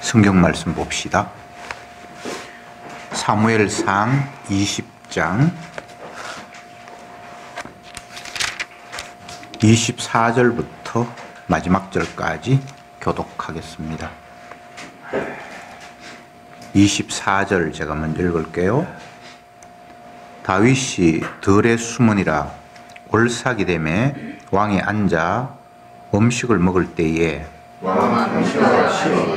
성경 말씀 봅시다. 사무엘상 20장 24절부터 마지막 절까지 교독하겠습니다. 24절 제가 먼저 읽을게요. 다윗이 들에 숨으니라 올삭이 되매 왕이 앉아 음식을 먹을 때에 왕은 음식을 치워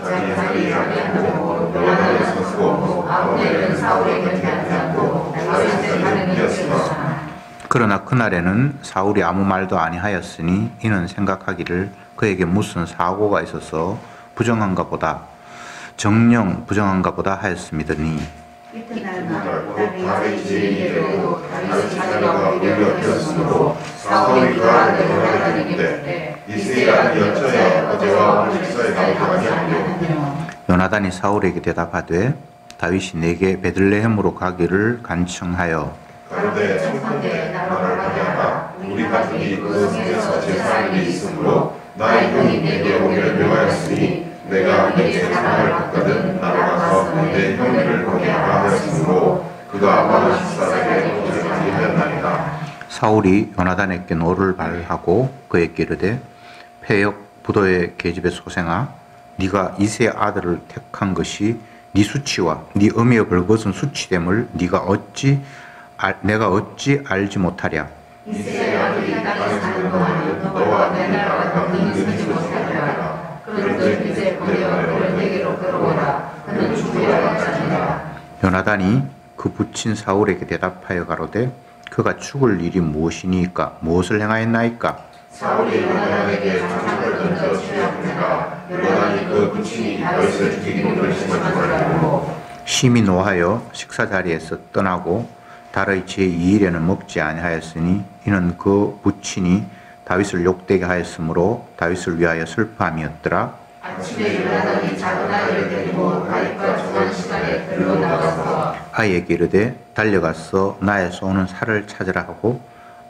자기 자리 하고 요나단을 서고 아브넬은 사울의 곁에 앉았고 다윗은 하늘에 뛰었으나 그러나 그날에는 사울이 아무 말도 아니하였으니 이는 생각하기를 그에게 무슨 사고가 있어서 부정한가 보다 정령 부정한가 보다 하였음이더니 이튿날 다윗이 이르고 다윗이 자기가 오히려 되었으므로 사울이 그 아들 요나단에게 묻되 이새의 아들이 어찌하여 어제와 오늘 식사에 나오지 아니하느냐. 요나단이 사울에게 대답하되 다윗이 내게 베들레헴으로 가기를 간청하여 가로되 청컨대 나로 가게 하라. 우리 가족이 그 성에서 제사하는 일이 있으므로 나의 형이 내게 오기를 명하였으니 내가 내게 사랑을 받거든 나로 가서 내 형을 보게 하라 하였으므로 그가 왕의 식사자에게 오기를 하였나이다. 사울이 요나단에게 노를 발하고 그에게 이르되 패역 부도의 계집의 소생아 네가 이새의 아들을 택한 것이 네 수치와 네 어미의 벌거벗은 수치됨을 내가 어찌 알지 못하랴. 이새의 아들이 땅에 사는 동안 너와 내 나라가 그는 서지 못하리라. 그런즉 이제 보내어 그를 내게로 끌어오라. 그는 죽으려 하자니라. 요나단이 그 부친 사울에게 대답하여 가로되 그가 죽을 일이 무엇이니까 무엇을 행하였나이까. 사울이 요나단에게 장막을 던져 치려하니까 요나단이 그 부친이 다윗을 죽이기로 결심한 줄 알고 심히 노하여 식사 자리에서 떠나고 달의 제2일에는 먹지 아니하였으니 이는 그 부친이 다윗을 욕되게 하였으므로 다윗을 위하여 슬퍼함이었더라. 아침에 요나단이 작은 아이를 데리고 다윗과 중한 시간에 들로 나가서 아이에게 이르되 달려가서 나의 쏘는 살을 찾으라 하고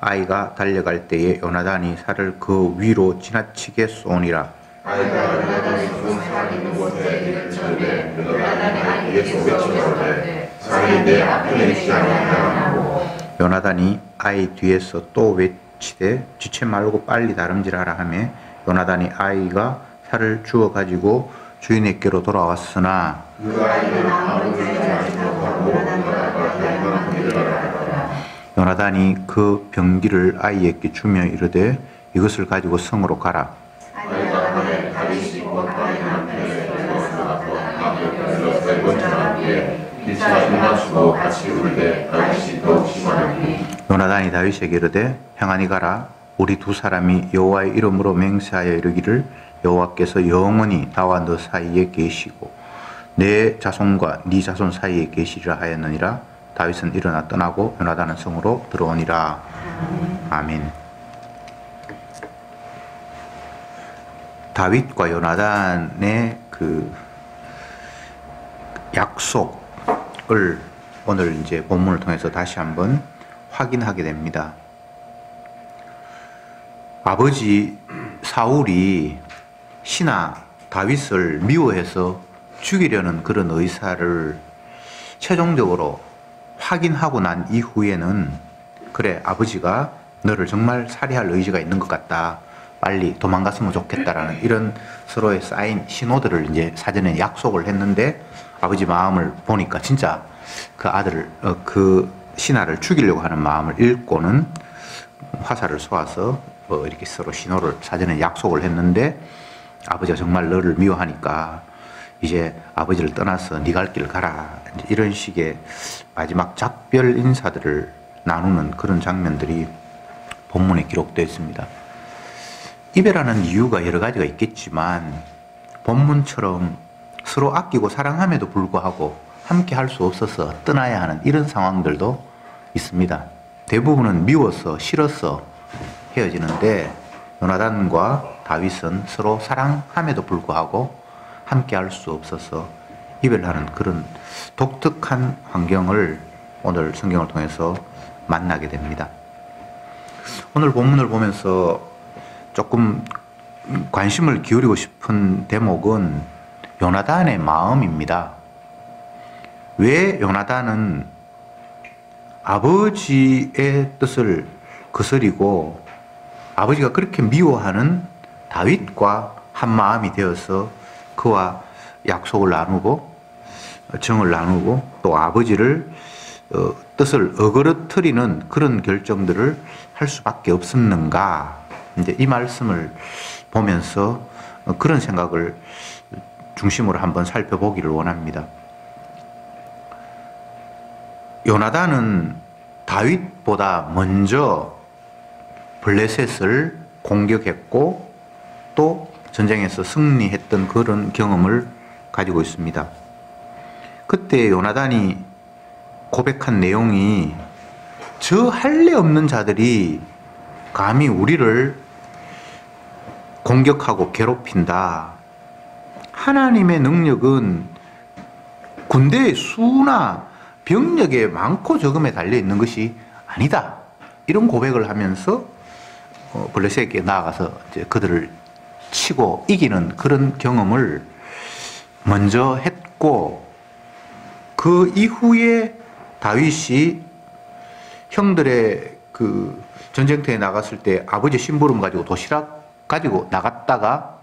아이가 달려갈 때에 요나단이 살을 그 위로 지나치게 쏘니라. 아이가 요나단이 쏜 살이 있는 곳에 이를 쳐되 요나단이 아이에게서 외치되 살이 내 앞에 있지 아니하냐고. 요나단이 아이 뒤에서 또 외치되 지체 말고 빨리 다름질하라 하며 요나단이 아이가 살을 주워 가지고 주인에게로 돌아왔으나 그 아이는 아무런 죄하지 못하고 요나단과 다윗만 일어나더라. 요나단이 그 병기를 아이에게 주며 이르되 이것을 가지고 성으로 가라. 아이가 가되 다윗이 곧 아이 남편에게 일어나서 남편에게 세 번째 함께 기차 맞추고 같이 울되 다윗이 더욱 심하니 요나단이 다윗에게 이르되 평안히 가라. 우리 두 사람이 여호와의 이름으로 맹세하여 이르기를 여호와께서 영원히 나와 너 사이에 계시고 내 자손과 네 자손 사이에 계시리라 하였느니라. 다윗은 일어나 떠나고 요나단은 성으로 들어오니라. 아멘. 다윗과 요나단의 그 약속을 오늘 이제 본문을 통해서 다시 한번 확인하게 됩니다. 아버지 사울이 신하 다윗을 미워해서 죽이려는 그런 의사를 최종적으로 확인하고 난 이후에는 그래 아버지가 너를 정말 살해할 의지가 있는 것 같다. 빨리 도망갔으면 좋겠다라는 이런 서로의 쌓인 신호들을 이제 사전에 약속을 했는데 아버지 마음을 보니까 진짜 그 아들을 그 신하를 죽이려고 하는 마음을 읽고는 화살을 쏘아서 이렇게 서로 신호를 사전에 약속을 했는데 아버지가 정말 너를 미워하니까 이제 아버지를 떠나서 네 갈 길 가라 이런 식의 마지막 작별 인사들을 나누는 그런 장면들이 본문에 기록되어 있습니다. 이별하는 이유가 여러 가지가 있겠지만 본문처럼 서로 아끼고 사랑함에도 불구하고 함께 할 수 없어서 떠나야 하는 이런 상황들도 있습니다. 대부분은 미워서 싫어서 헤어지는데 요나단과 다윗은 서로 사랑함에도 불구하고 함께 할 수 없어서 이별하는 그런 독특한 환경을 오늘 성경을 통해서 만나게 됩니다. 오늘 본문을 보면서 조금 관심을 기울이고 싶은 대목은 요나단의 마음입니다. 왜 요나단은 아버지의 뜻을 거스리고 아버지가 그렇게 미워하는 다윗과 한 마음이 되어서 그와 약속을 나누고 정을 나누고 또 아버지를 뜻을 어그러뜨리는 그런 결정들을 할 수밖에 없었는가. 이제 이 말씀을 보면서 그런 생각을 중심으로 한번 살펴보기를 원합니다. 요나단은 다윗보다 먼저 블레셋을 공격했고 또 전쟁에서 승리했던 그런 경험을 가지고 있습니다. 그때 요나단이 고백한 내용이 저 할례 없는 자들이 감히 우리를 공격하고 괴롭힌다. 하나님의 능력은 군대의 수나 병력의 많고 적음에 달려 있는 것이 아니다. 이런 고백을 하면서 블레셋에게 나아가서 이제 그들을 치고 이기는 그런 경험을 먼저 했고, 그 이후에 다윗이 형들의 그 전쟁터에 나갔을 때 아버지 심부름 가지고 도시락 가지고 나갔다가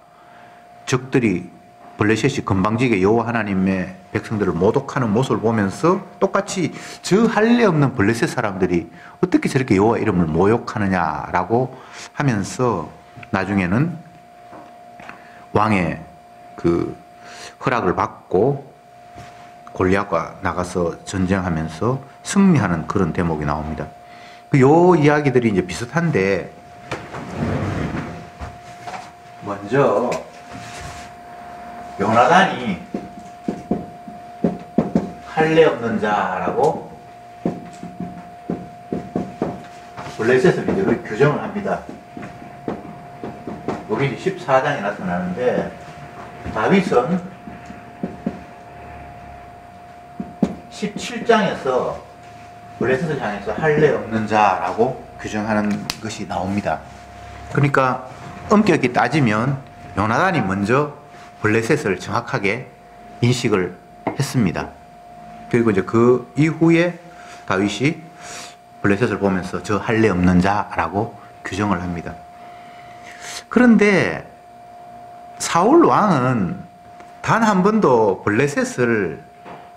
적들이 블레셋이 건방지게 여호와 하나님의 백성들을 모독하는 모습을 보면서 똑같이 저 할례 없는 블레셋 사람들이 어떻게 저렇게 여호와 이름을 모욕하느냐라고 하면서 나중에는 왕의 그 허락을 받고 골리앗과 나가서 전쟁하면서 승리하는 그런 대목이 나옵니다. 요 이야기들이 이제 비슷한데, 먼저 요나단이 할례 없는 자라고 블레셋을 이제 그렇게 규정을 합니다. 여기 14장에 나타나는데, 다윗은 17장에서 블레셋을 향해서 할례 없는 자라고 규정하는 것이 나옵니다. 그러니까 엄격히 따지면 요나단이 먼저 블레셋을 정확하게 인식을 했습니다. 그리고 이제 그 이후에 다윗이 블레셋을 보면서 저 할례 없는 자라고 규정을 합니다. 그런데 사울 왕은 단 한 번도 블레셋을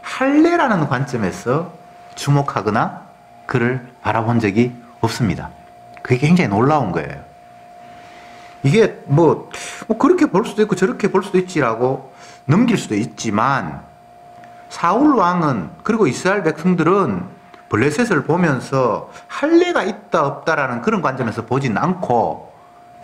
할례라는 관점에서 주목하거나 그를 바라본 적이 없습니다. 그게 굉장히 놀라운 거예요. 이게 뭐 그렇게 볼 수도 있고 저렇게 볼 수도 있지라고 넘길 수도 있지만, 사울 왕은 그리고 이스라엘 백성들은 블레셋을 보면서 할례가 있다 없다라는 그런 관점에서 보진 않고,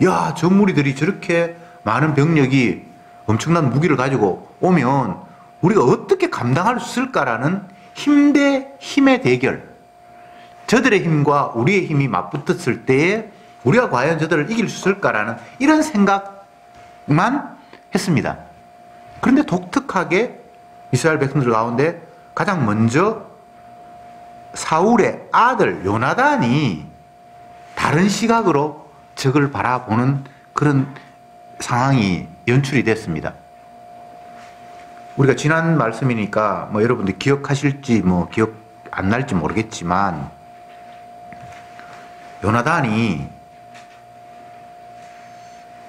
야, 저 무리들이 저렇게 많은 병력이 엄청난 무기를 가지고 오면 우리가 어떻게 감당할 수 있을까라는 힘 대 힘의 대결, 저들의 힘과 우리의 힘이 맞붙었을 때에 우리가 과연 저들을 이길 수 있을까라는 이런 생각만 했습니다. 그런데 독특하게 이스라엘 백성들 가운데 가장 먼저 사울의 아들 요나단이 다른 시각으로 적을 바라보는 그런 상황이 연출이 됐습니다. 우리가 지난 말씀이니까 뭐 여러분들 기억하실지 뭐 기억 안 날지 모르겠지만, 요나단이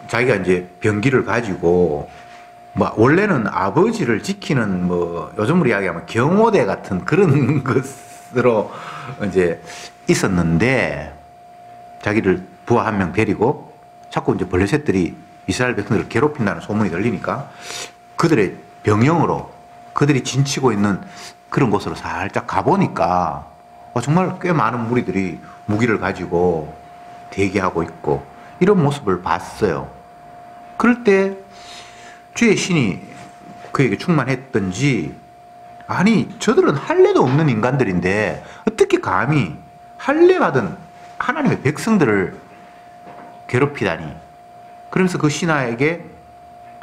자기가 이제 병기를 가지고 뭐 원래는 아버지를 지키는 뭐 요즘으로 이야기하면 경호대 같은 그런 것으로 이제 있었는데, 자기를 부하 한 명 데리고 자꾸 이제 블레셋들이 이스라엘 백성들을 괴롭힌다는 소문이 들리니까 그들의 병영으로 그들이 진치고 있는 그런 곳으로 살짝 가보니까 정말 꽤 많은 무리들이 무기를 가지고 대기하고 있고 이런 모습을 봤어요. 그럴 때 주의 신이 그에게 충만했던지, 아니 저들은 할례도 없는 인간들인데 어떻게 감히 할례 받은 하나님의 백성들을 괴롭히다니. 그러면서 그 신하에게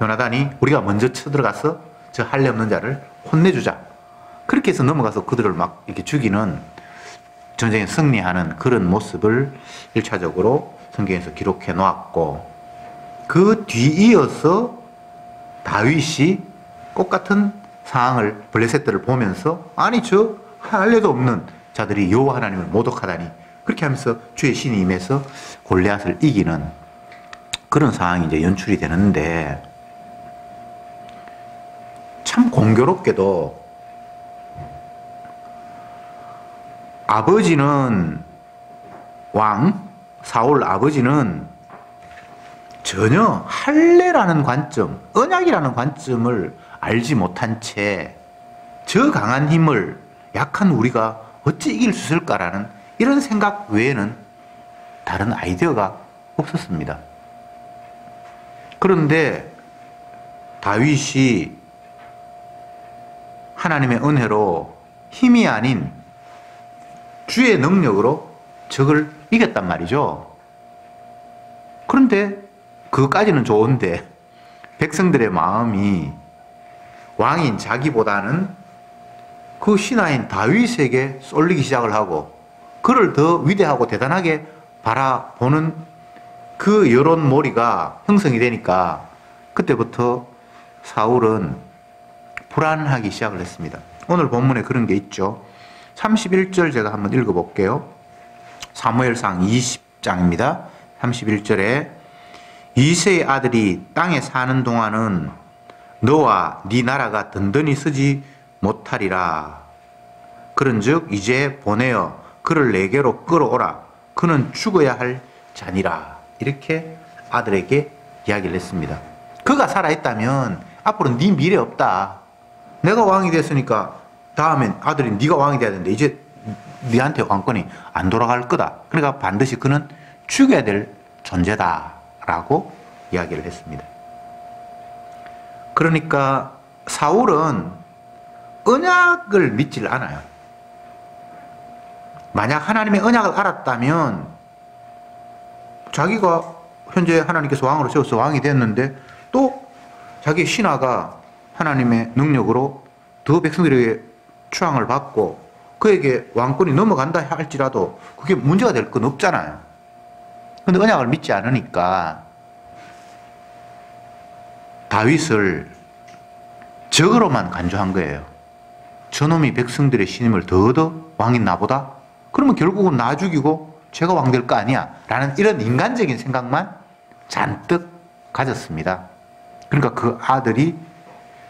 요나단이 우리가 먼저 쳐들어가서 저 할례 없는 자를 혼내주자. 그렇게 해서 넘어가서 그들을 막 이렇게 죽이는, 전쟁에 승리하는 그런 모습을 1차적으로 성경에서 기록해 놓았고, 그 뒤이어서 다윗이 똑같은 상황을 블레셋들을 보면서 아니 저 할례도 없는 자들이 여호와 하나님을 모독하다니 그렇게 하면서 주의 신이 임해서 골리앗을 이기는 그런 상황이 이제 연출이 되는데 참 공교롭게도 아버지는 사울 아버지는 전혀 할례라는 관점, 언약이라는 관점을 알지 못한 채 저 강한 힘을 약한 우리가 어찌 이길 수 있을까라는 이런 생각 외에는 다른 아이디어가 없었습니다. 그런데 다윗이 하나님의 은혜로 힘이 아닌 주의 능력으로 적을 이겼단 말이죠. 그런데 그것까지는 좋은데 백성들의 마음이 왕인 자기보다는 그 신하인 다윗에게 쏠리기 시작을 하고 그를 더 위대하고 대단하게 바라보는 그 여론몰이가 형성이 되니까 그때부터 사울은 불안하기 시작을 했습니다. 오늘 본문에 그런 게 있죠. 31절 제가 한번 읽어볼게요. 사무엘상 20장입니다. 31절에 이새의 아들이 땅에 사는 동안은 너와 네 나라가 든든히 서지 못하리라. 그런즉 이제 보내어 그를 내게로 끌어오라. 그는 죽어야 할 자니라. 이렇게 아들에게 이야기를 했습니다. 그가 살아있다면 앞으로 네 미래 없다. 내가 왕이 됐으니까 다음엔 아들이 네가 왕이 돼야 되는데 이제 네한테 왕권이 안 돌아갈 거다. 그러니까 반드시 그는 죽여야 될 존재다라고 이야기를 했습니다. 그러니까 사울은 언약을 믿질 않아요. 만약 하나님의 언약을 알았다면 자기가 현재 하나님께서 왕으로 세워서 왕이 됐는데 또 자기 신하가 하나님의 능력으로 더 백성들에게 추앙을 받고 그에게 왕권이 넘어간다 할지라도 그게 문제가 될 건 없잖아요. 그런데 언약을 믿지 않으니까 다윗을 적으로만 간주한 거예요. 저놈이 백성들의 신임을 더 얻어 왕인 나보다? 그러면 결국은 나 죽이고 제가 왕 될 거 아니야? 라는 이런 인간적인 생각만 잔뜩 가졌습니다. 그러니까 그 아들이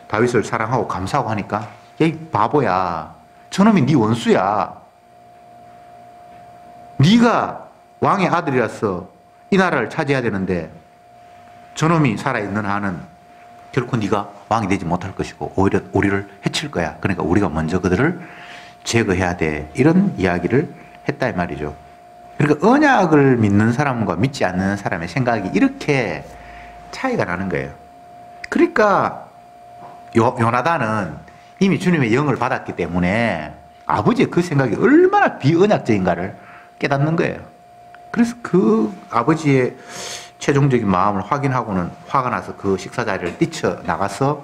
다윗을 사랑하고 감사하고 하니까 야, 이 바보야. 저놈이 네 원수야. 네가 왕의 아들이라서 이 나라를 차지해야 되는데 저놈이 살아있는 한은 결코 네가 왕이 되지 못할 것이고 오히려 우리를 해칠 거야. 그러니까 우리가 먼저 그들을 제거해야 돼. 이런 이야기를 했다 이 말이죠. 그러니까 언약을 믿는 사람과 믿지 않는 사람의 생각이 이렇게 차이가 나는 거예요. 그러니까 요나단은 이미 주님의 영을 받았기 때문에 아버지의 그 생각이 얼마나 비언약적인가를 깨닫는 거예요. 그래서 그 아버지의 최종적인 마음을 확인하고는 화가 나서 그 식사 자리를 뛰쳐나가서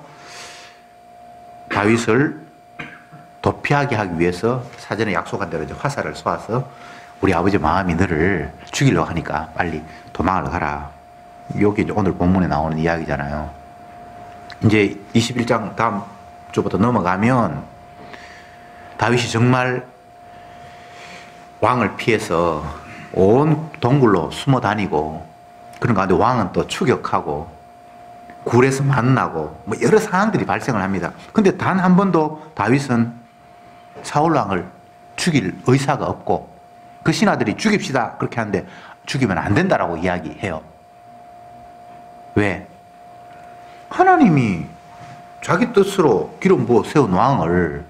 다윗을 도피하게 하기 위해서 사전에 약속한 대로 이제 화살을 쏘아서 우리 아버지 마음이 너를 죽이려고 하니까 빨리 도망을 가라. 여기 이제 오늘 본문에 나오는 이야기잖아요. 이제 21장 다음 주부터 넘어가면 다윗이 정말 왕을 피해서 온 동굴로 숨어 다니고 그런 가운데 왕은 또 추격하고 굴에서 만나고 뭐 여러 상황들이 발생을 합니다. 근데 단 한 번도 다윗은 사울 왕을 죽일 의사가 없고 그 신하들이 죽입시다 그렇게 하는데 죽이면 안 된다라고 이야기해요. 왜? 하나님이 자기 뜻으로 기름 부어 세운 왕을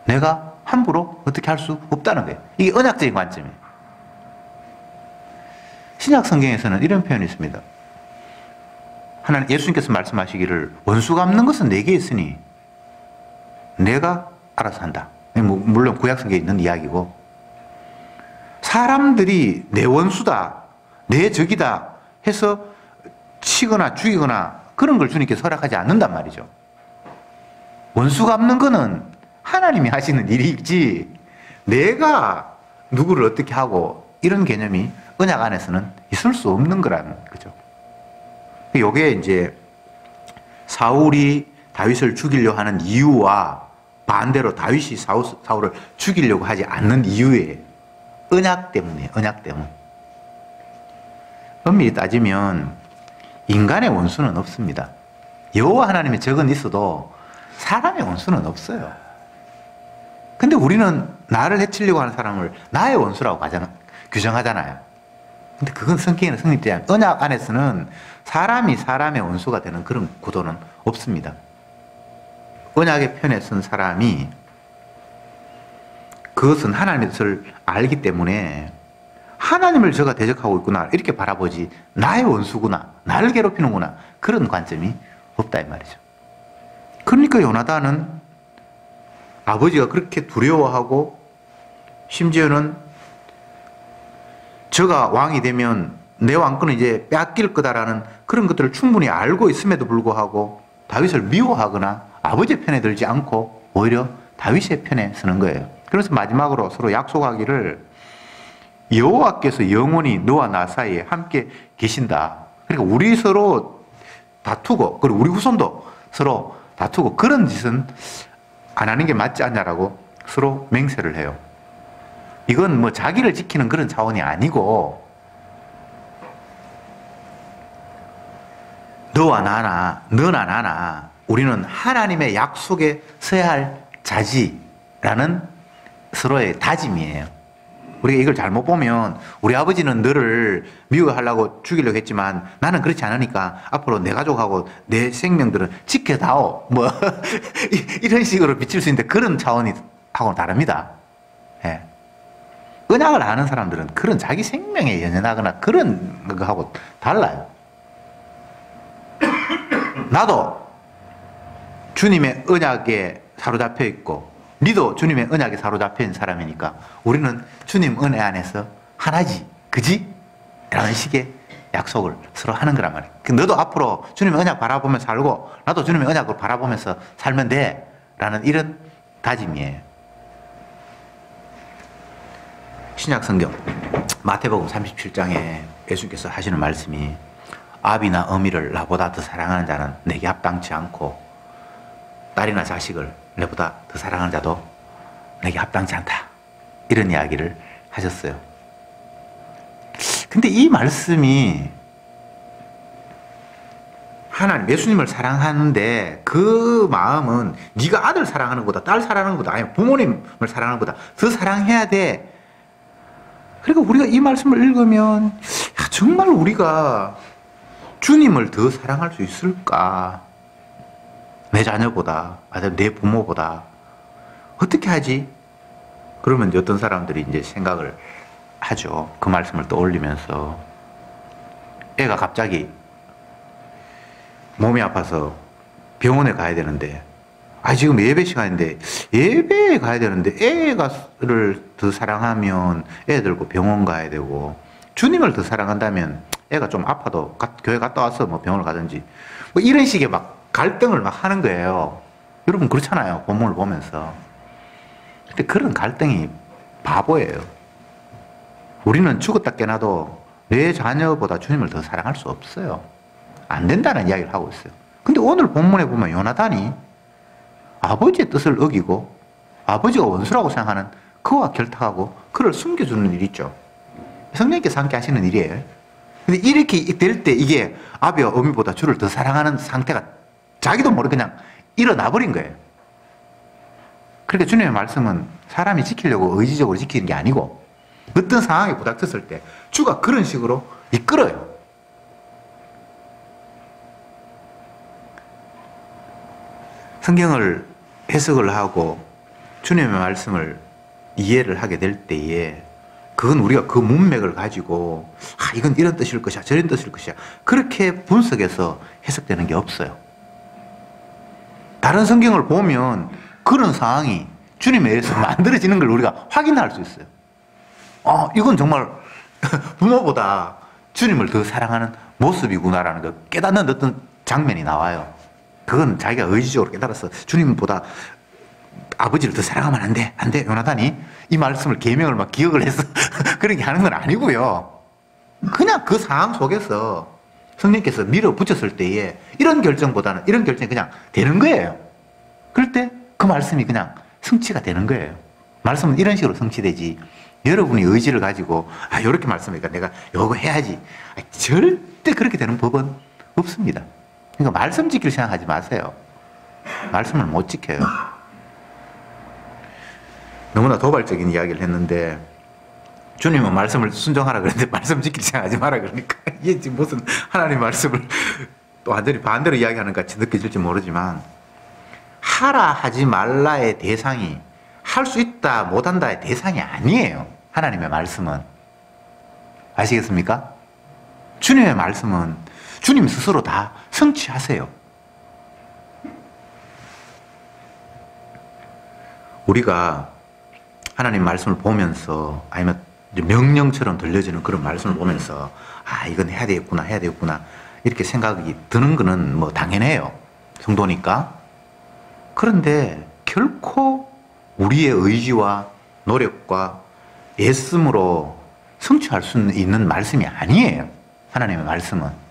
내가 함부로 어떻게 할 수 없다는 거예요. 이게 언약적인 관점이에요. 신약 성경에서는 이런 표현이 있습니다. 하나님 예수님께서 말씀하시기를 원수 갚는 것은 내게 있으니 내가 알아서 한다. 물론 구약 성경에 있는 이야기고 사람들이 내 원수다, 내 적이다 해서 치거나 죽이거나 그런 걸 주님께서 허락하지 않는단 말이죠. 원수 갚는 거는 하나님이 하시는 일이지 내가 누구를 어떻게 하고 이런 개념이 언약 안에서는 있을 수 없는 거라는 거죠. 요게 이제 사울이 다윗을 죽이려고 하는 이유와 반대로 다윗이 사울을 죽이려고 하지 않는 이유에 언약 때문이에요. 언약 때문. 엄밀히 따지면 인간의 원수는 없습니다. 여호와 하나님의 적은 있어도 사람의 원수는 없어요. 근데 우리는 나를 해치려고 하는 사람을 나의 원수라고 규정하잖아요. 근데 그건 성경에는 성립되지 않아요. 언약 안에서는 사람이 사람의 원수가 되는 그런 구도는 없습니다. 언약의 편에 선 사람이 그것은 하나님의 뜻을 알기 때문에 하나님을 저가 대적하고 있구나 이렇게 바라보지 나의 원수구나 나를 괴롭히는구나 그런 관점이 없다 이 말이죠. 그러니까 요나단은 아버지가 그렇게 두려워하고 심지어는 저가 왕이 되면 내 왕권은 이제 빼앗길 거다라는 그런 것들을 충분히 알고 있음에도 불구하고 다윗을 미워하거나 아버지의 편에 들지 않고 오히려 다윗의 편에 서는 거예요. 그래서 마지막으로 서로 약속하기를 여호와께서 영원히 너와 나 사이에 함께 계신다. 그러니까 우리 서로 다투고 그리고 우리 후손도 서로 다투고 그런 짓은 안 하는 게 맞지 않냐라고 서로 맹세를 해요. 이건 뭐 자기를 지키는 그런 차원이 아니고 너와 나나 너나 나나 우리는 하나님의 약속에 서야 할 자지라는 서로의 다짐이에요. 우리가 이걸 잘못 보면 우리 아버지는 너를 미워하려고 죽이려고 했지만 나는 그렇지 않으니까 앞으로 내 가족하고 내 생명들은 지켜다오 뭐 이런 식으로 비칠 수 있는데 그런 차원이 하고는 다릅니다. 예. 언약을 아는 사람들은 그런 자기 생명에 연연하거나 그런 거하고 달라요. 나도 주님의 언약에 사로잡혀 있고 니도 주님의 언약에 사로잡혀 있는 사람이니까 우리는 주님 은혜 안에서 하나지 그지? 라는 식의 약속을 서로 하는 거란 말이에요. 너도 앞으로 주님의 언약 바라보면서 살고 나도 주님의 언약을 바라보면서 살면 돼 라는 이런 다짐이에요. 신약성경 마태복음 37장에 예수께서 하시는 말씀이 아비나 어미를 나보다 더 사랑하는 자는 내게 합당치 않고 딸이나 자식을 내보다 더 사랑하는 자도 내게 합당치 않다. 이런 이야기를 하셨어요. 근데 이 말씀이 하나님, 예수님을 사랑하는데 그 마음은 네가 아들 사랑하는 것보다 딸 사랑하는 것보다 아니면 부모님을 사랑하는 것보다 더 사랑해야 돼. 그러니까 우리가 이 말씀을 읽으면 야, 정말 우리가 주님을 더 사랑할 수 있을까? 내 자녀보다, 아니면 내 부모보다 어떻게 하지? 그러면 이제 어떤 사람들이 이제 생각을 하죠. 그 말씀을 떠올리면서 애가 갑자기 몸이 아파서 병원에 가야 되는데 지금 예배 시간인데 예배에 가야 되는데 애를 더 사랑하면 애 들고 병원 가야 되고 주님을 더 사랑한다면 애가 좀 아파도 교회 갔다 와서 뭐 병원을 가든지 뭐 이런 식의 막 갈등을 막 하는 거예요. 여러분 그렇잖아요. 본문을 보면서. 근데 그런 갈등이 바보예요. 우리는 죽었다 깨나도 내 자녀보다 주님을 더 사랑할 수 없어요. 안 된다는 이야기를 하고 있어요. 근데 오늘 본문에 보면 요나단이 아버지의 뜻을 어기고 아버지가 원수라고 생각하는 그와 결탁하고 그를 숨겨주는 일이 있죠. 성령님께서 함께 하시는 일이에요. 근데 이렇게 될 때 이게 아비와 어미보다 주를 더 사랑하는 상태가 자기도 모르게 그냥 일어나 버린 거예요. 그러니까 주님의 말씀은 사람이 지키려고 의지적으로 지키는 게 아니고 어떤 상황에 부닥쳤을 때 주가 그런 식으로 이끌어요. 성경을 해석을 하고 주님의 말씀을 이해를 하게 될 때에 그건 우리가 그 문맥을 가지고 이건 이런 뜻일 것이야 저런 뜻일 것이야 그렇게 분석해서 해석되는 게 없어요. 다른 성경을 보면 그런 상황이 주님에 의해서 만들어지는 걸 우리가 확인할 수 있어요. 이건 정말 부모보다 주님을 더 사랑하는 모습이구나라는 걸 깨닫는 어떤 장면이 나와요. 그건 자기가 의지적으로 깨달아서 주님보다 아버지를 더 사랑하면 안 돼. 안 돼. 요나단이 이 말씀을 계명을 막 기억을 해서 그렇게 하는 건 아니고요. 그냥 그 상황 속에서 성령께서 밀어붙였을 때에 이런 결정보다는 이런 결정이 그냥 되는 거예요. 그럴 때 그 말씀이 그냥 성취가 되는 거예요. 말씀은 이런 식으로 성취되지. 여러분이 의지를 가지고 이렇게 말씀하니까 내가 요거 해야지. 절대 그렇게 되는 법은 없습니다. 그러니까 말씀 지킬 생각하지 마세요. 말씀을 못 지켜요. 너무나 도발적인 이야기를 했는데 주님은 말씀을 순종하라 그랬는데 말씀 지킬 생각하지 마라 그러니까 이게 지금 무슨 하나님 말씀을 또 완전히 반대로 이야기하는 것 같이 느껴질지 모르지만 하라 하지 말라의 대상이 할 수 있다 못한다의 대상이 아니에요. 하나님의 말씀은. 아시겠습니까? 주님의 말씀은 주님 스스로 다 성취하세요. 우리가 하나님 말씀을 보면서 아니면 명령처럼 들려지는 그런 말씀을 보면서 이건 해야 되겠구나 이렇게 생각이 드는 거는 뭐 당연해요. 성도니까. 그런데 결코 우리의 의지와 노력과 애씀으로 성취할 수 있는 말씀이 아니에요. 하나님의 말씀은.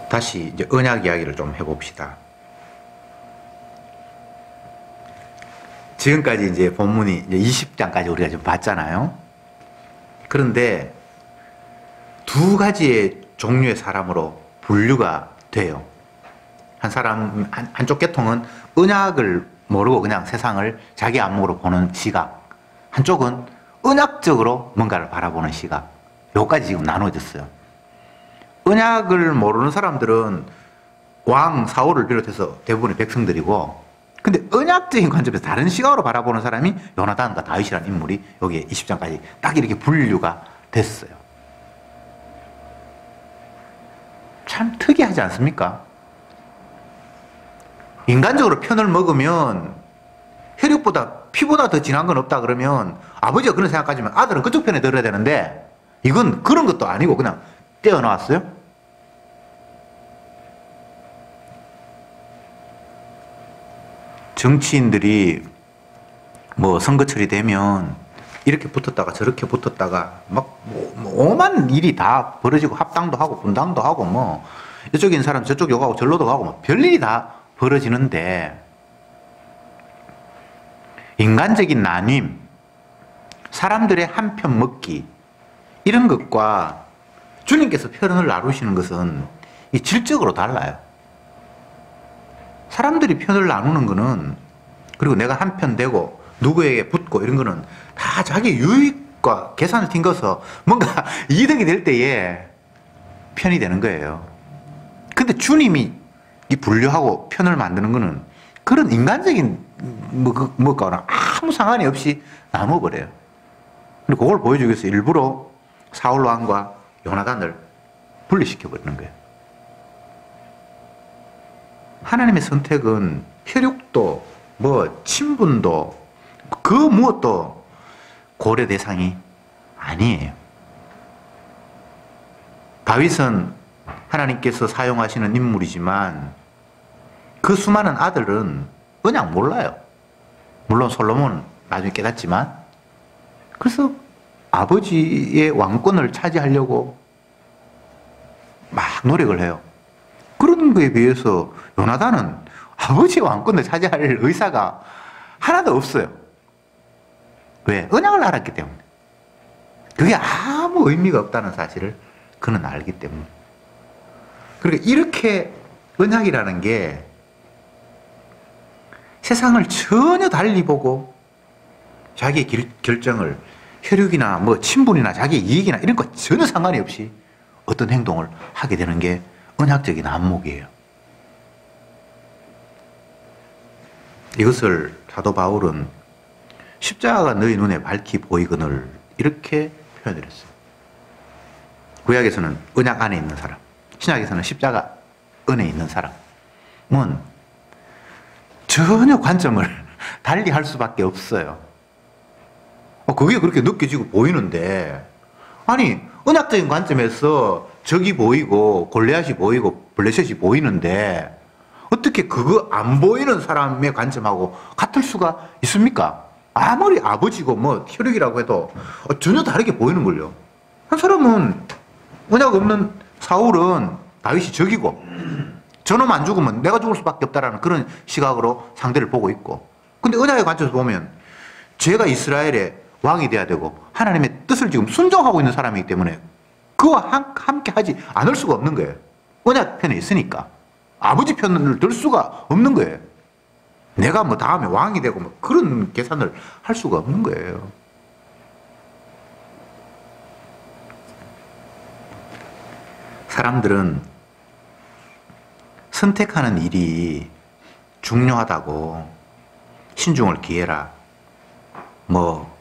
다시 이제 언약 이야기를 좀 해봅시다. 지금까지 이제 본문이 이제 20장까지 우리가 좀 봤잖아요. 그런데 두 가지의 종류의 사람으로 분류가 돼요. 한쪽 계통은 언약을 모르고 그냥 세상을 자기 안목으로 보는 시각. 한쪽은 언약적으로 뭔가를 바라보는 시각. 요까지 지금 나눠졌어요. 언약을 모르는 사람들은 왕 사울을 비롯해서 대부분의 백성들이고, 근데 언약적인 관점에서 다른 시각으로 바라보는 사람이 요나단과 다윗이라는 인물이 여기에 20장까지 딱 이렇게 분류가 됐어요. 참 특이하지 않습니까? 인간적으로 편을 먹으면 혈육보다 피보다 더 진한 건 없다 그러면 아버지가 그런 생각하지만 아들은 그쪽 편에 들어야 되는데 이건 그런 것도 아니고 그냥 떼어놓았어요. 정치인들이 뭐 선거철이 되면 이렇게 붙었다가 저렇게 붙었다가 막 오만 일이 다 벌어지고 합당도 하고 분당도 하고 뭐 이쪽에 있는 사람 저쪽 욕하고 절로도 가고 뭐 별일이 다 벌어지는데 인간적인 나뉜, 사람들의 한편 먹기 이런 것과 주님께서 편을 나누시는 것은 이 질적으로 달라요. 사람들이 편을 나누는 거는 그리고 내가 한편 되고 누구에게 붙고 이런 거는 다 자기 유익과 계산을 튕겨서 뭔가 이득이 될 때에 편이 되는 거예요. 근데 주님이 이 분류하고 편을 만드는 거는 그런 인간적인 뭐가랑 아무 상관이 없이 나눠버려요. 근데 그걸 보여주기 위해서 일부러 사울 왕과 요나단을 분리시켜버리는 거예요. 하나님의 선택은 혈육도 뭐 친분도 그 무엇도 고려 대상이 아니에요. 다윗은 하나님께서 사용하시는 인물이지만 그 수많은 아들은 그냥 몰라요. 물론 솔로몬은 나중에 깨닫지만 그래서 아버지의 왕권을 차지하려고 막 노력을 해요. 그런 거에 비해서 요나단은 아버지의 왕권을 차지할 의사가 하나도 없어요. 왜? 언약을 알았기 때문에. 그게 아무 의미가 없다는 사실을 그는 알기 때문에. 그러니까 이렇게 언약이라는 게 세상을 전혀 달리 보고 자기의 결정을 혈육이나 뭐 친분이나 자기의 이익이나 이런 거 전혀 상관이 없이 어떤 행동을 하게 되는 게 언약적인 안목이에요. 이것을 사도 바울은 십자가가 너희 눈에 밝히 보이거늘 이렇게 표현을 했어요. 구약에서는 언약 안에 있는 사람, 신약에서는 십자가 안에 있는 사람은 전혀 관점을 달리 할 수밖에 없어요. 그게 그렇게 느껴지고 보이는데, 아니 언약적인 관점에서 적이 보이고 골리앗이 보이고 블레셋이 보이는데 어떻게 그거 안 보이는 사람의 관점하고 같을 수가 있습니까? 아무리 아버지고 뭐 혈육이라고 해도 전혀 다르게 보이는 걸요. 한 사람은 언약 없는 사울은 다윗이 적이고 저놈 안 죽으면 내가 죽을 수밖에 없다라는 그런 시각으로 상대를 보고 있고, 근데 언약의 관점에서 보면 제가 이스라엘의 왕이 돼야 되고 하나님의 뜻을 지금 순종하고 있는 사람이기 때문에 그와 함께 하지 않을 수가 없는 거예요. 언약 편에 있으니까 아버지 편을 들 수가 없는 거예요. 내가 뭐 다음에 왕이 되고 뭐 그런 계산을 할 수가 없는 거예요. 사람들은 선택하는 일이 중요하다고 신중을 기해라, 뭐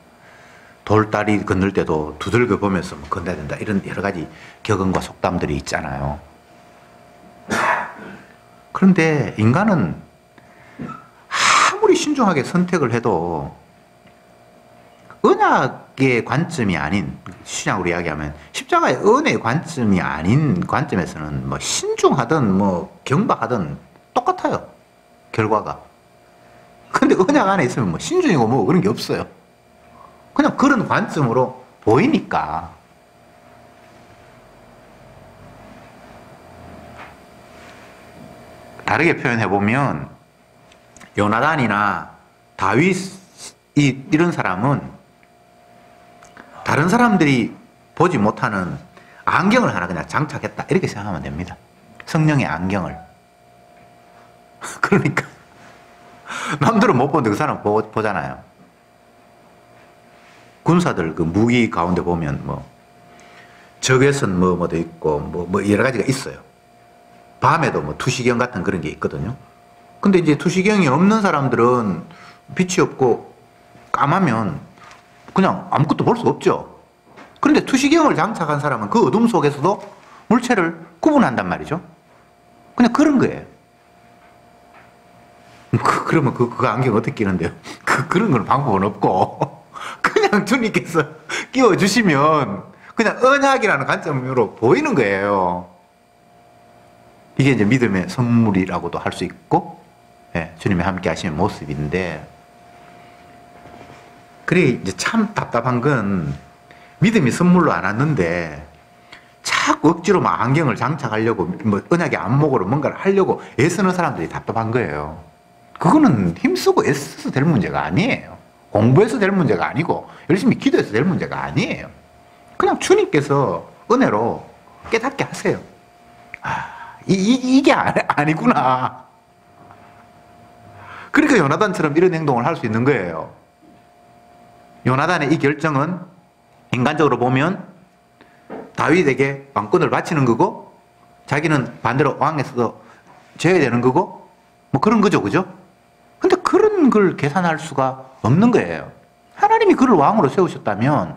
돌다리 건널 때도 두들겨 보면서 뭐 건너야 된다, 이런 여러 가지 격언과 속담들이 있잖아요. 그런데 인간은 아무리 신중하게 선택을 해도 언약의 관점이 아닌, 신약으로 이야기하면 십자가의 은혜의 관점이 아닌 관점에서는 뭐 신중하든 뭐 경박하든 똑같아요, 결과가. 근데 언약 안에 있으면 뭐 신중이고 뭐 그런 게 없어요. 그냥 그런 관점으로 보이니까. 다르게 표현해보면 요나단이나 다윗이 이런 사람은 다른 사람들이 보지 못하는 안경을 하나 그냥 장착했다, 이렇게 생각하면 됩니다. 성령의 안경을. 그러니까 남들은 못 보는데 그 사람 보잖아요. 군사들 그 무기 가운데 보면 뭐 적외선 뭐도 있고 뭐 여러 가지가 있어요. 밤에도 뭐 투시경 같은 그런 게 있거든요. 근데 이제 투시경이 없는 사람들은 빛이 없고 까마면 그냥 아무것도 볼 수 없죠. 그런데 투시경을 장착한 사람은 그 어둠 속에서도 물체를 구분한단 말이죠. 그냥 그런 거예요. 그러면 그 안경 어떻게 끼는데요? 그런 건 방법은 없고 그냥 주님께서 끼워주시면 그냥 언약이라는 관점으로 보이는 거예요. 이게 이제 믿음의 선물이라고도 할 수 있고, 예, 주님이 함께 하시는 모습인데, 그래 이제 참 답답한 건 믿음이 선물로 안 왔는데 자꾸 억지로 막 안경을 장착하려고 뭐 언약의 안목으로 뭔가를 하려고 애쓰는 사람들이 답답한 거예요. 그거는 힘쓰고 애써서 될 문제가 아니에요. 공부해서 될 문제가 아니고 열심히 기도해서 될 문제가 아니에요. 그냥 주님께서 은혜로 깨닫게 하세요. 이게 아니구나. 그러니까 요나단처럼 이런 행동을 할 수 있는 거예요. 요나단의 이 결정은 인간적으로 보면 다윗에게 왕권을 바치는 거고 자기는 반대로 왕에서도 져야 되는 거고 뭐 그런 거죠, 그죠? 근데 그런 걸 계산할 수가 없는 거예요. 하나님이 그를 왕으로 세우셨다면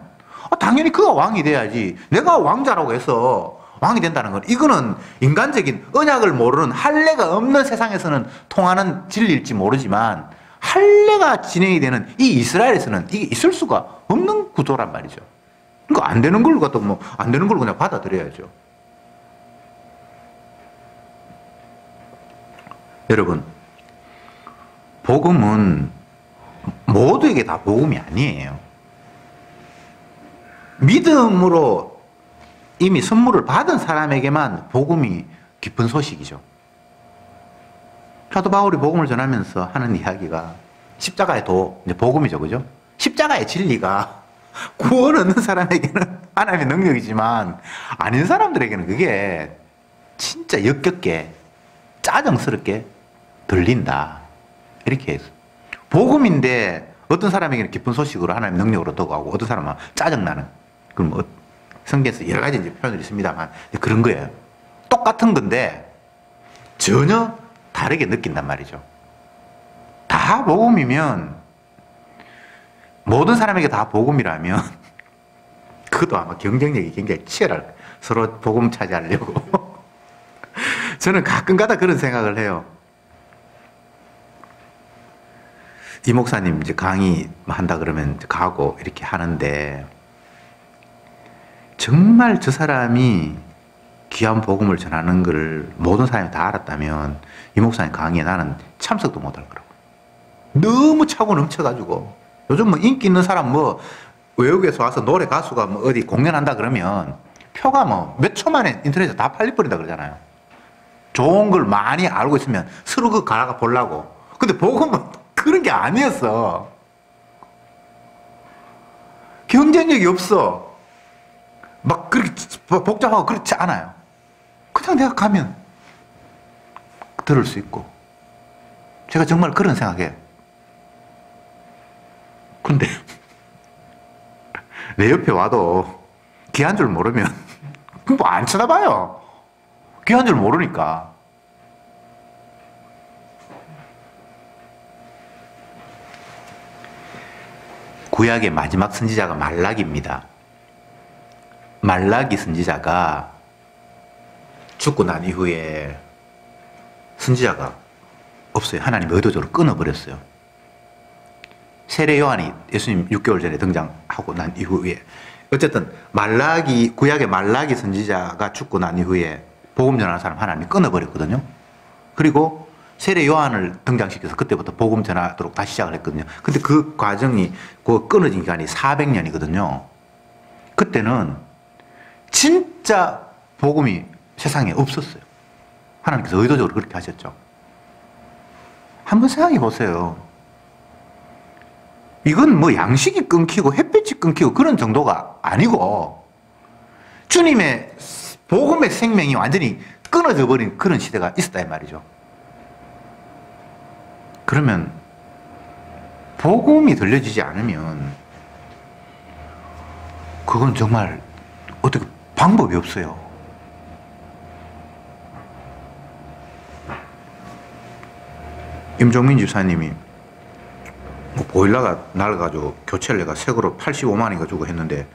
당연히 그가 왕이 돼야지, 내가 왕자라고 해서 왕이 된다는 건 이거는 인간적인 언약을 모르는 할례가 없는 세상에서는 통하는 진리일지 모르지만 할례가 진행이 되는 이 이스라엘에서는 이게 있을 수가 없는 구조란 말이죠. 그러니까 안 되는 걸 갖다 뭐 안 되는 걸 그냥 받아들여야죠. 여러분, 복음은 모두에게 다 복음이 아니에요. 믿음으로 이미 선물을 받은 사람에게만 복음이 깊은 소식이죠. 사도 바울이 복음을 전하면서 하는 이야기가 십자가의 도, 이제 복음이죠, 그죠? 십자가의 진리가 구원 얻는 사람에게는 하나님의 능력이지만 아닌 사람들에게는 그게 진짜 역겹게 짜증스럽게 들린다, 이렇게 해서 복음인데 어떤 사람에게는 기쁜 소식으로 하나님의 능력으로 더가고 어떤 사람은 짜증나는, 그럼 뭐 성경에서 여러 가지 표현이 있습니다만 그런 거예요. 똑같은 건데 전혀 다르게 느낀단 말이죠. 다 복음이면, 모든 사람에게 다 복음이라면 그것도 아마 경쟁력이 굉장히 치열할, 서로 복음 차지하려고. 저는 가끔가다 그런 생각을 해요. 이 목사님 이제 강의 한다 그러면 이제 가고 이렇게 하는데 정말 저 사람이 귀한 복음을 전하는 걸 모든 사람이 다 알았다면 이 목사님 강의에 나는 참석도 못할 거라고. 너무 차고 넘쳐가지고 요즘 뭐 인기 있는 사람 뭐 외국에서 와서 노래 가수가 뭐 어디 공연한다 그러면 표가 뭐 몇 초 만에 인터넷에 다 팔려버린다 그러잖아요. 좋은 걸 많이 알고 있으면 서로 그 가라가 보려고. 근데 복음은 그런 게 아니었어. 경쟁력이 없어. 막 그렇게 복잡하고 그렇지 않아요. 그냥 내가 가면 들을 수 있고. 제가 정말 그런 생각해요. 근데 내 옆에 와도 귀한 줄 모르면 뭐 안 쳐다봐요. 귀한 줄 모르니까. 구약의 마지막 선지자가 말라기입니다. 말라기 선지자가 죽고 난 이후에 선지자가 없어요. 하나님이 의도적으로 끊어버렸어요. 세례 요한이 예수님 6개월 전에 등장하고 난 이후에 어쨌든 말라기, 구약의 말라기 선지자가 죽고 난 이후에 복음 전하는 사람 하나님이 끊어버렸거든요. 그리고 세례 요한을 등장시켜서 그때부터 복음 전하도록 다시 시작을 했거든요. 근데 그 과정이, 그 끊어진 기간이 400년이거든요. 그때는 진짜 복음이 세상에 없었어요. 하나님께서 의도적으로 그렇게 하셨죠. 한번 생각해 보세요. 이건 뭐 양식이 끊기고 햇빛이 끊기고 그런 정도가 아니고 주님의 복음의 생명이 완전히 끊어져 버린 그런 시대가 있었다 이 말이죠. 그러면 복음이 들려지지 않으면 그건 정말 어떻게 방법이 없어요. 임종민 집사님이 뭐 보일러가 낡아가지고 교체를 내가 새 거로 85만원인가 주고 했는데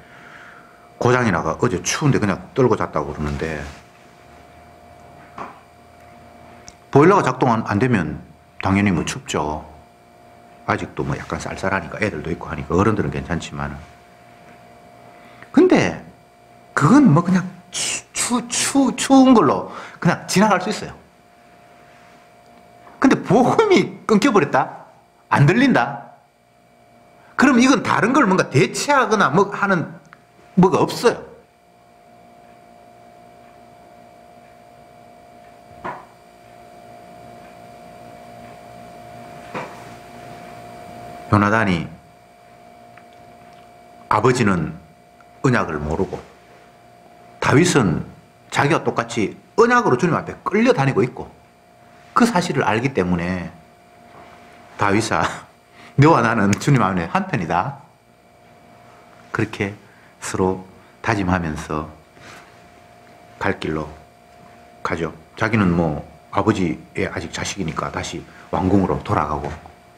고장이 나가 어제 추운데 그냥 떨고 잤다고 그러는데 보일러가 작동 안 되면 당연히 뭐 춥죠. 아직도 뭐 약간 쌀쌀하니까 애들도 있고 하니까 어른들은 괜찮지만 근데 그건 뭐 그냥 추운 걸로 그냥 지나갈 수 있어요. 근데 복음이 끊겨버렸다? 안 들린다? 그럼 이건 다른 걸 뭔가 대체하거나 뭐 하는 뭐가 없어요. 요나단이 아버지는 언약을 모르고 다윗은 자기가 똑같이 언약으로 주님 앞에 끌려다니고 있고 그 사실을 알기 때문에 다윗아 너와 나는 주님 안에 한편이다. 그렇게 서로 다짐하면서 갈 길로 가죠. 자기는 뭐 아버지의 아직 자식이니까 다시 왕궁으로 돌아가고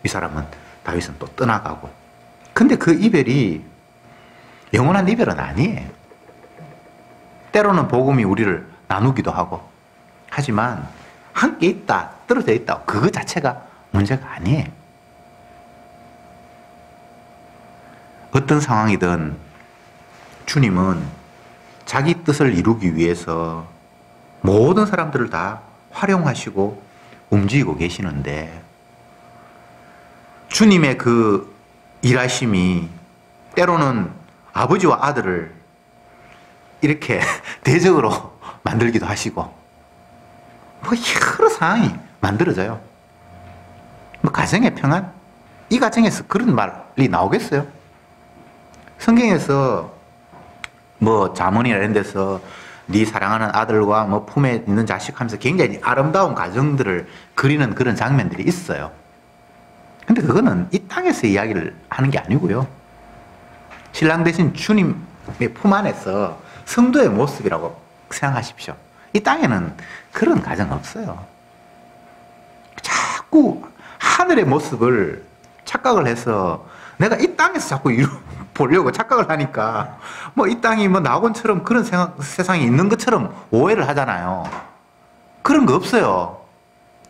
이 사람은 다윗은 또 떠나가고. 근데 그 이별이 영원한 이별은 아니에요. 때로는 복음이 우리를 나누기도 하고 하지만 함께 있다, 떨어져 있다 그거 자체가 문제가 아니에요. 어떤 상황이든 주님은 자기 뜻을 이루기 위해서 모든 사람들을 다 활용하시고 움직이고 계시는데 주님의 그 일하심이 때로는 아버지와 아들을 이렇게 대적으로 만들기도 하시고 뭐 여러 상황이 만들어져요. 뭐 가정의 평안? 이 가정에서 그런 말이 나오겠어요? 성경에서 뭐 잠언이나 이런 데서 네 사랑하는 아들과 뭐 품에 있는 자식 하면서 굉장히 아름다운 가정들을 그리는 그런 장면들이 있어요. 근데 그거는 이 땅에서 이야기를 하는 게 아니고요. 신랑 대신 주님의 품 안에서 성도의 모습이라고 생각하십시오. 이 땅에는 그런 가정 없어요. 자꾸 하늘의 모습을 착각을 해서 내가 이 땅에서 자꾸 보려고 착각을 하니까 뭐 이 땅이 뭐 낙원처럼 그런 세상이 있는 것처럼 오해를 하잖아요. 그런 거 없어요.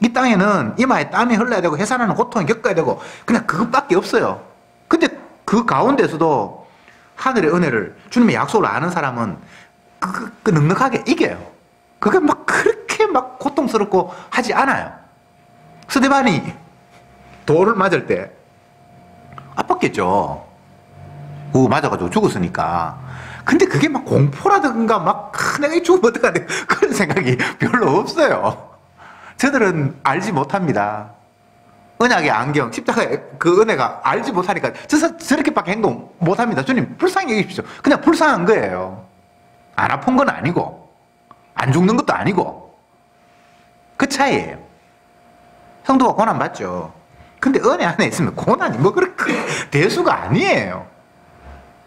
이 땅에는 이마에 땀이 흘러야 되고 해산하는 고통을 겪어야 되고 그냥 그것밖에 없어요. 근데 그 가운데서도 하늘의 은혜를 주님의 약속을 아는 사람은 그 넉넉하게 이겨요. 그게 막 그렇게 막 고통스럽고 하지 않아요. 스데반이 돌을 맞을 때 아팠겠죠. 그거 맞아가지고 죽었으니까. 근데 그게 막 공포라든가 막 내가 죽으면 어떡하네 그런 생각이 별로 없어요. 저들은 알지 못합니다. 언약의 안경, 십자가의 그 은혜가 알지 못하니까 저렇게밖에 행동 못합니다. 주님 불쌍히 여기십시오. 그냥 불쌍한 거예요. 안 아픈 건 아니고 안 죽는 것도 아니고 그 차이예요. 성도가 고난 받죠. 근데 은혜 안에 있으면 고난이 뭐 그렇게 대수가 아니에요.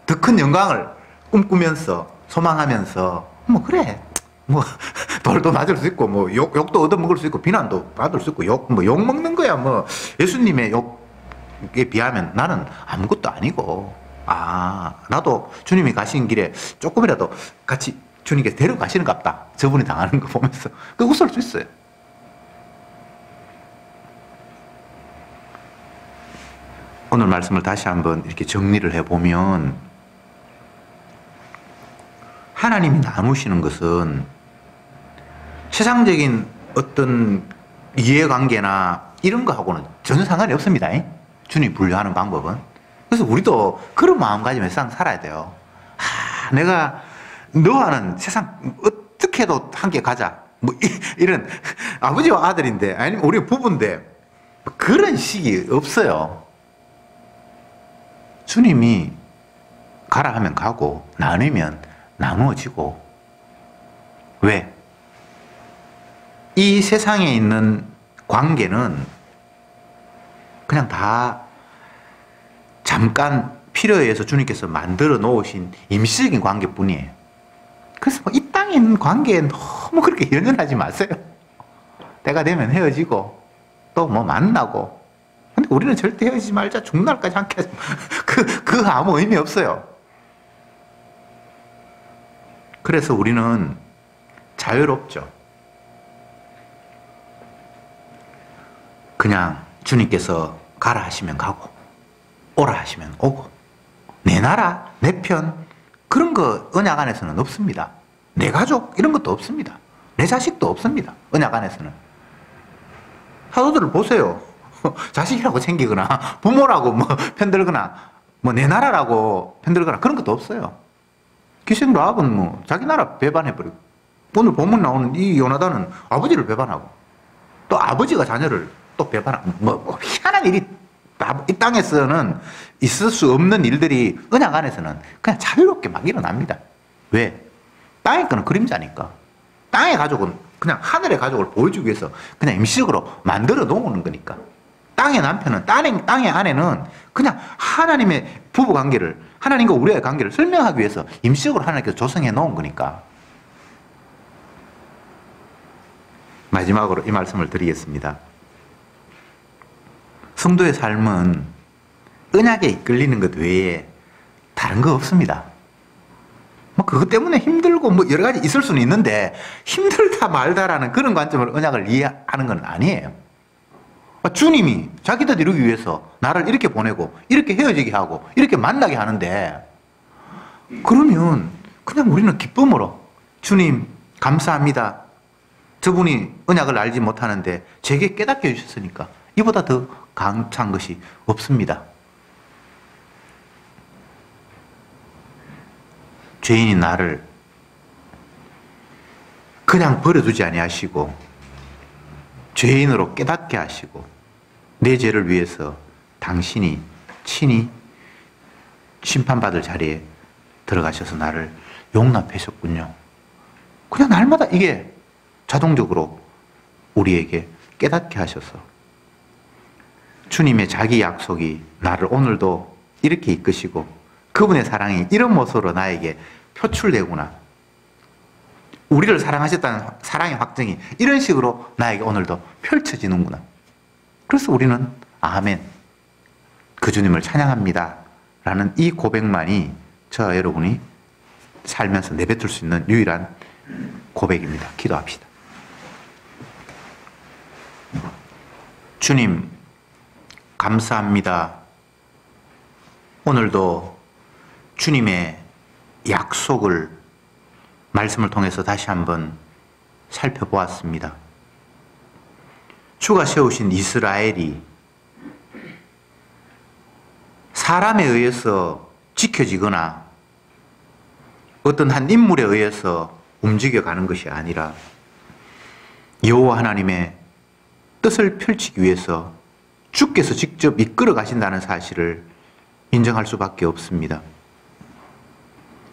더 큰 영광을 꿈꾸면서 소망하면서 뭐 그래 뭐 돌도 맞을 수 있고 뭐 욕도 얻어먹을 수 있고 비난도 받을 수 있고 욕 먹는 거야. 뭐 예수님의 욕에 비하면 나는 아무것도 아니고 나도 주님이 가신 길에 조금이라도 같이 주님께서 데려가시는갑다. 저분이 당하는 거 보면서 그 웃을 수 있어요. 오늘 말씀을 다시 한번 이렇게 정리를 해보면 하나님이 나누시는 것은 세상적인 어떤 이해관계나 이런 거하고는 전혀 상관이 없습니다. 주님 분류하는 방법은. 그래서 우리도 그런 마음가짐에 세상 살아야 돼요. 내가 너와는 세상 어떻게 해도 함께 가자. 뭐 이런 아버지와 아들인데 아니면 우리 부부인데 그런 식이 없어요. 주님이 가라 하면 가고 나누면 나누어지고. 왜? 이 세상에 있는 관계는 그냥 다 잠깐 필요에 의해서 주님께서 만들어 놓으신 임시적인 관계뿐이에요. 그래서 뭐 이 땅에 있는 관계에 너무 그렇게 연연하지 마세요. 때가 되면 헤어지고 또 뭐 만나고. 근데 우리는 절대 헤어지지 말자, 죽는 날까지 함께 하지. 그 아무 의미 없어요. 그래서 우리는 자유롭죠. 그냥 주님께서 가라 하시면 가고 오라 하시면 오고 내 나라, 내 편 그런 거 언약 안에서는 없습니다. 내 가족 이런 것도 없습니다. 내 자식도 없습니다. 언약 안에서는. 사도들을 보세요. 자식이라고 챙기거나 부모라고 뭐 편들거나 뭐 내 나라라고 편들거나 그런 것도 없어요. 기생 라합은 뭐 자기 나라 배반해버리고 오늘 본문 나오는 이 요나단은 아버지를 배반하고 또 아버지가 자녀를 또 배반하고 뭐 희한한 일이 이 땅에서는 있을 수 없는 일들이 언약 안에서는 그냥 자유롭게 막 일어납니다. 왜? 땅의 거는 그림자니까. 땅의 가족은 그냥 하늘의 가족을 보여주기 위해서 그냥 임시적으로 만들어 놓는 거니까. 땅의 남편은 땅의 아내는 그냥 하나님의 부부 관계를 하나님과 우리의 관계를 설명하기 위해서 임시적으로 하나님께서 조성해 놓은 거니까. 마지막으로 이 말씀을 드리겠습니다. 성도의 삶은 언약에 이끌리는 것 외에 다른 거 없습니다. 뭐 그것 때문에 힘들고 뭐 여러 가지 있을 수는 있는데 힘들다 말다라는 그런 관점으로 언약을 이해하는 건 아니에요. 주님이 자기 뜻 이루기 위해서 나를 이렇게 보내고 이렇게 헤어지게 하고 이렇게 만나게 하는데 그러면 그냥 우리는 기쁨으로 주님 감사합니다. 저분이 언약을 알지 못하는데 제게 깨닫게 해주셨으니까 이보다 더 감사한 것이 없습니다. 죄인인 나를 그냥 버려두지 아니하시고 죄인으로 깨닫게 하시고 내 죄를 위해서 당신이 친히 심판받을 자리에 들어가셔서 나를 용납하셨군요. 그냥 날마다 이게 자동적으로 우리에게 깨닫게 하셔서 주님의 자기 약속이 나를 오늘도 이렇게 이끄시고 그분의 사랑이 이런 모습으로 나에게 표출되구나. 우리를 사랑하셨다는 사랑의 확증이 이런 식으로 나에게 오늘도 펼쳐지는구나. 그래서 우리는 아멘, 그 주님을 찬양합니다 라는 이 고백만이 저와 여러분이 살면서 내뱉을 수 있는 유일한 고백입니다. 기도합시다. 주님 감사합니다. 오늘도 주님의 약속을 말씀을 통해서 다시 한번 살펴보았습니다. 주가 세우신 이스라엘이 사람에 의해서 지켜지거나 어떤 한 인물에 의해서 움직여가는 것이 아니라 여호와 하나님의 뜻을 펼치기 위해서 주께서 직접 이끌어 가신다는 사실을 인정할 수밖에 없습니다.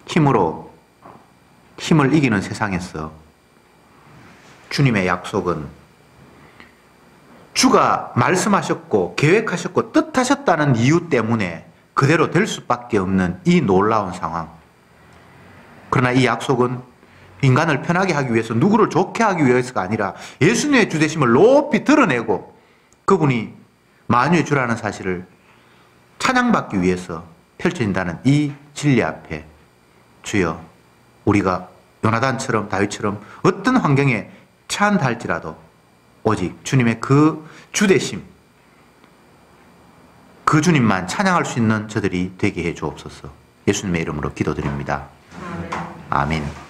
힘을 이기는 세상에서 주님의 약속은 주가 말씀하셨고 계획하셨고 뜻하셨다는 이유 때문에 그대로 될 수밖에 없는 이 놀라운 상황. 그러나 이 약속은 인간을 편하게 하기 위해서, 누구를 좋게 하기 위해서가 아니라 예수님의 주되심을 높이 드러내고 그분이 만유의 주라는 사실을 찬양받기 위해서 펼쳐진다는 이 진리 앞에 주여, 우리가 요나단처럼 다윗처럼 어떤 환경에 처한다 할지라도 오직 주님의 그 주되심, 그 주님만 찬양할 수 있는 저들이 되게 해 주옵소서. 예수님의 이름으로 기도드립니다. 아멘.